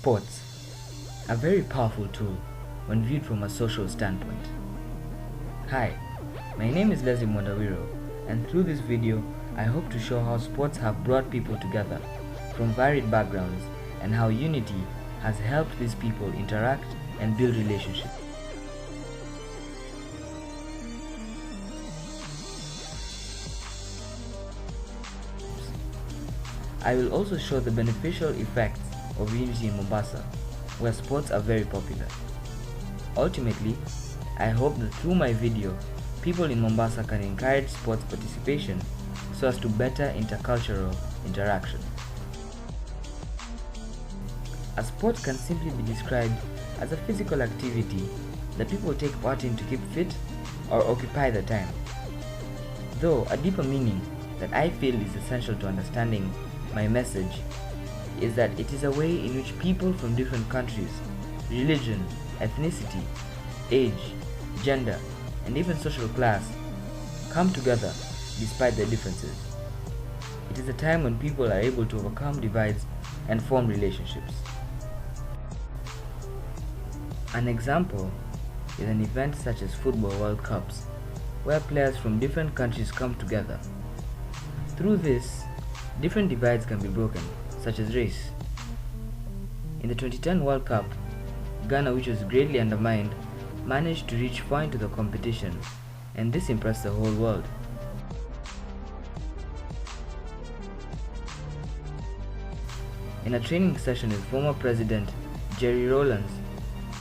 Sports, a very powerful tool when viewed from a social standpoint. Hi, my name is Mwandawiro, and through this video, I hope to show how sports have brought people together from varied backgrounds and how unity has helped these people interact and build relationships. I will also show the beneficial effects of unity in Mombasa, where sports are very popular. Ultimately, I hope that through my video, people in Mombasa can encourage sports participation so as to better intercultural interaction. A sport can simply be described as a physical activity that people take part in to keep fit or occupy their time. Though a deeper meaning that I feel is essential to understanding my message is that it is a way in which people from different countries, religion, ethnicity, age, gender, and even social class come together despite their differences. It is a time when people are able to overcome divides and form relationships. An example is an event such as Football World Cups, where players from different countries come together. Through this, different divides can be broken, such as race. In the 2010 World Cup, Ghana, which was greatly undermined, managed to reach far into the competition, and this impressed the whole world. In a training session with former President Jerry Rawlings,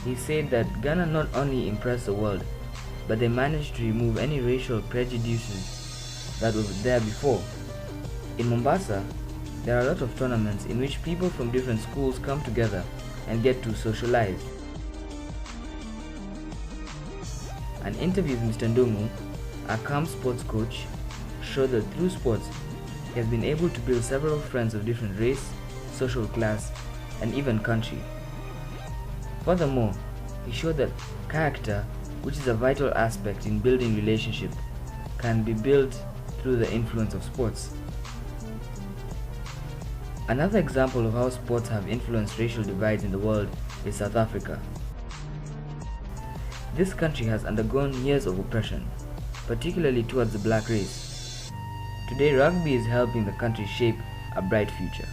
he said that Ghana not only impressed the world, but they managed to remove any racial prejudices that were there before. In Mombasa, there are a lot of tournaments in which people from different schools come together and get to socialize. An interview with Mr. Ndungu, a camp sports coach, showed that through sports, he has been able to build several friends of different race, social class, and even country. Furthermore, he showed that character, which is a vital aspect in building relationship, can be built through the influence of sports. Another example of how sports have influenced racial divides in the world is South Africa. This country has undergone years of oppression, particularly towards the black race. Today, rugby is helping the country shape a bright future.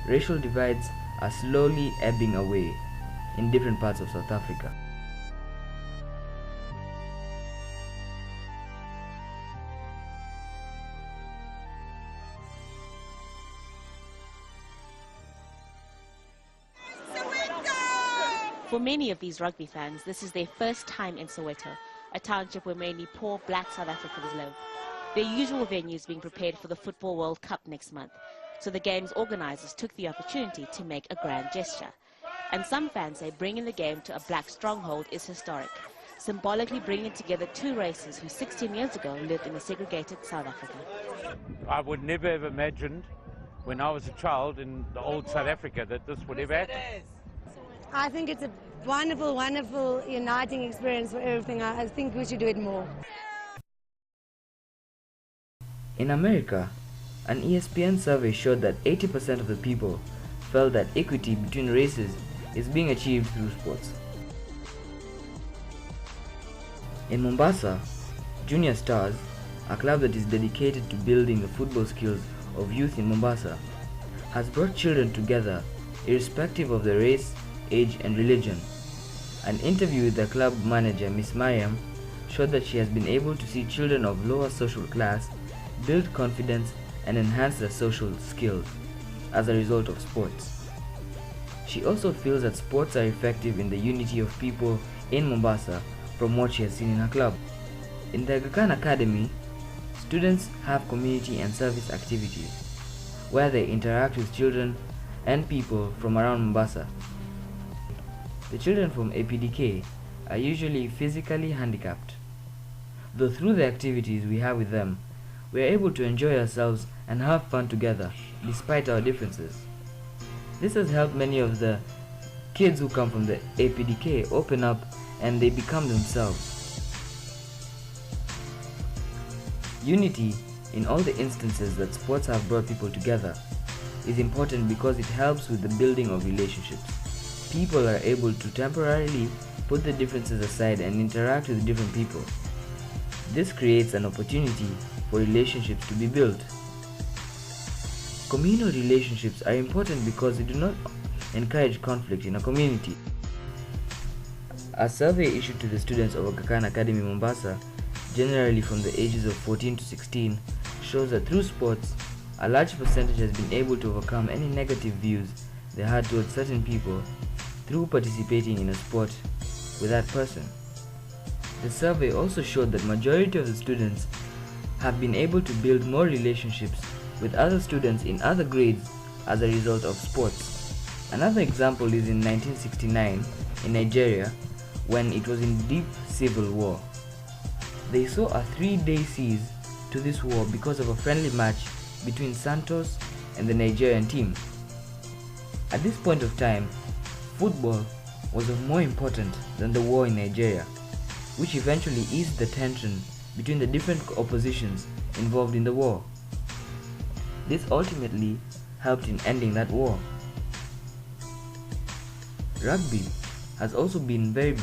Racial divides are slowly ebbing away in different parts of South Africa. For many of these rugby fans, this is their first time in Soweto, a township where mainly poor black South Africans live. Their usual venue is being prepared for the Football World Cup next month, so the game's organizers took the opportunity to make a grand gesture. And some fans say bringing the game to a black stronghold is historic, symbolically bringing together two races who 16 years ago lived in a segregated South Africa. I would never have imagined when I was a child in the old South Africa that this would ever happen. I think it's a wonderful, wonderful uniting experience for everything. I think we should do it more. In America, an ESPN survey showed that 80% of the people felt that equity between races is being achieved through sports. In Mombasa, Junior Stars, a club that is dedicated to building the football skills of youth in Mombasa, has brought children together irrespective of their race, age and religion. An interview with the club manager, Miss Mariam, showed that she has been able to see children of lower social class build confidence and enhance their social skills as a result of sports. She also feels that sports are effective in the unity of people in Mombasa from what she has seen in her club. In the Aga Khan Academy, students have community and service activities where they interact with children and people from around Mombasa. The children from APDK are usually physically handicapped, though through the activities we have with them, we are able to enjoy ourselves and have fun together despite our differences. This has helped many of the kids who come from the APDK open up and they become themselves. Unity in all the instances that sports have brought people together is important because it helps with the building of relationships. People are able to temporarily put the differences aside and interact with different people. This creates an opportunity for relationships to be built. Communal relationships are important because they do not encourage conflict in a community. A survey issued to the students of Aga Khan Academy Mombasa, generally from the ages of 14 to 16, shows that through sports, a large percentage has been able to overcome any negative views they had towards certain people through participating in a sport with that person. The survey also showed that majority of the students have been able to build more relationships with other students in other grades as a result of sports. Another example is in 1969 in Nigeria, when it was in deep civil war. They saw a 3-day siege to this war because of a friendly match between Santos and the Nigerian team. At this point of time, football was of more important than the war in Nigeria, which eventually eased the tension between the different oppositions involved in the war. This ultimately helped in ending that war. Rugby has also been very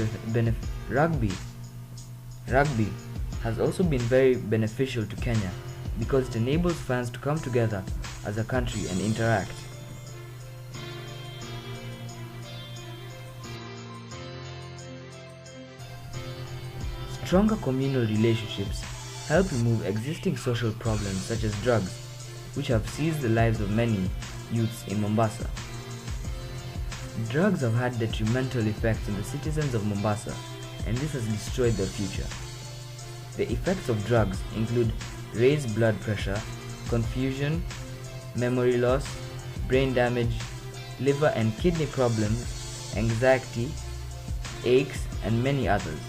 beneficial to Kenya because it enables fans to come together as a country and interact. Stronger communal relationships help remove existing social problems such as drugs, which have seized the lives of many youths in Mombasa. Drugs have had detrimental effects on the citizens of Mombasa, and this has destroyed their future. The effects of drugs include raised blood pressure, confusion, memory loss, brain damage, liver and kidney problems, anxiety, aches, and many others.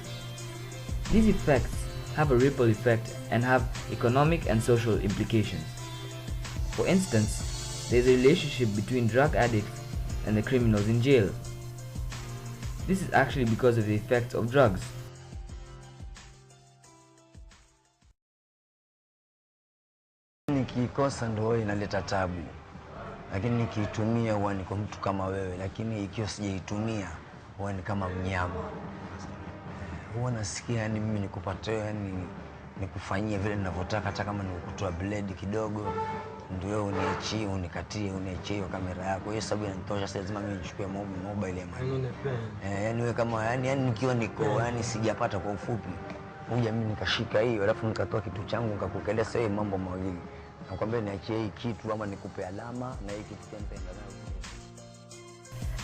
These effects have a ripple effect and have economic and social implications. For instance, there is a relationship between drug addicts and the criminals in jail. This is actually because of the effects of drugs. Nikikosa ndo inaleta tabu, lakini nikiitumia huwa niko mtu kama wewe, lakini ikiwa sijaitumia huwa ni kama mnyama. Huwa nasikia yani mimi nikupate yani nikufanyia vile ninavyotaka, hata kama nikukutoa blade kidogo ndio wewe uniachie unikatie uniachie hiyo kamera yako. Hiyo sababu inanitosha, sasa lazima mimi nichukue mobile ya mali. Yani wewe kama yani nikiwa niko yani sijapata, kwa ufupi huja mimi nikashika hiyo alafu nikatoa kitu changu nikakukelea sasa mambo mawili. Nakwambia niachie hii kitu ama nikupe alama na hii kitu pia nitaenda nayo.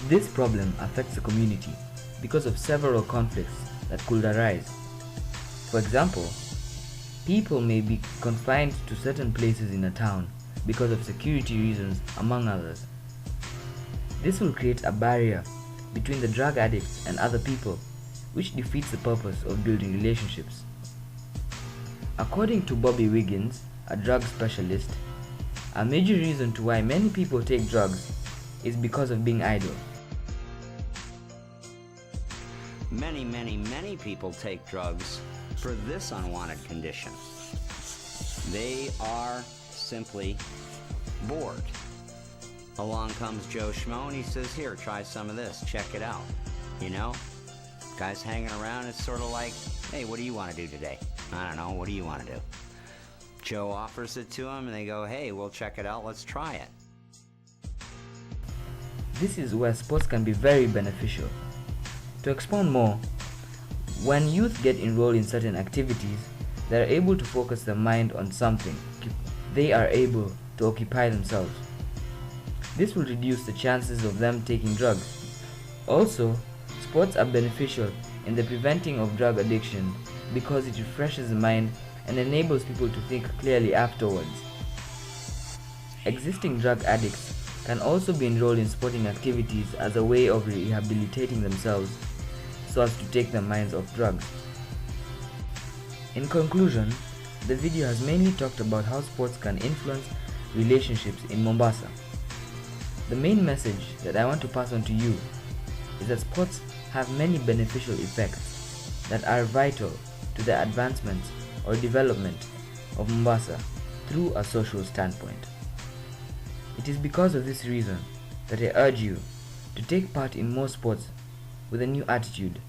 This problem affects the community because of several conflicts that could arise. For example, people may be confined to certain places in a town because of security reasons, among others. This will create a barrier between the drug addicts and other people, which defeats the purpose of building relationships. According to Bobby Wiggins, a drug specialist, a major reason to why many people take drugs is because of being idle. Many people take drugs for this unwanted condition. They are simply bored. Along comes Joe Schmo and he says, here, try some of this, check it out. You know, guys hanging around, it's sort of like, hey, what do you want to do today? I don't know, what do you want to do? Joe offers it to them and they go, hey, we'll check it out, let's try it. This is where sports can be very beneficial. To expound more, when youth get enrolled in certain activities, they are able to focus their mind on something. They are able to occupy themselves. This will reduce the chances of them taking drugs. Also, sports are beneficial in the preventing of drug addiction because it refreshes the mind and enables people to think clearly afterwards. Existing drug addicts can also be enrolled in sporting activities as a way of rehabilitating themselves so as to take their minds off drugs. In conclusion, the video has mainly talked about how sports can influence relationships in Mombasa. The main message that I want to pass on to you is that sports have many beneficial effects that are vital to the advancement or development of Mombasa through a social standpoint. It is because of this reason that I urge you to take part in more sports with a new attitude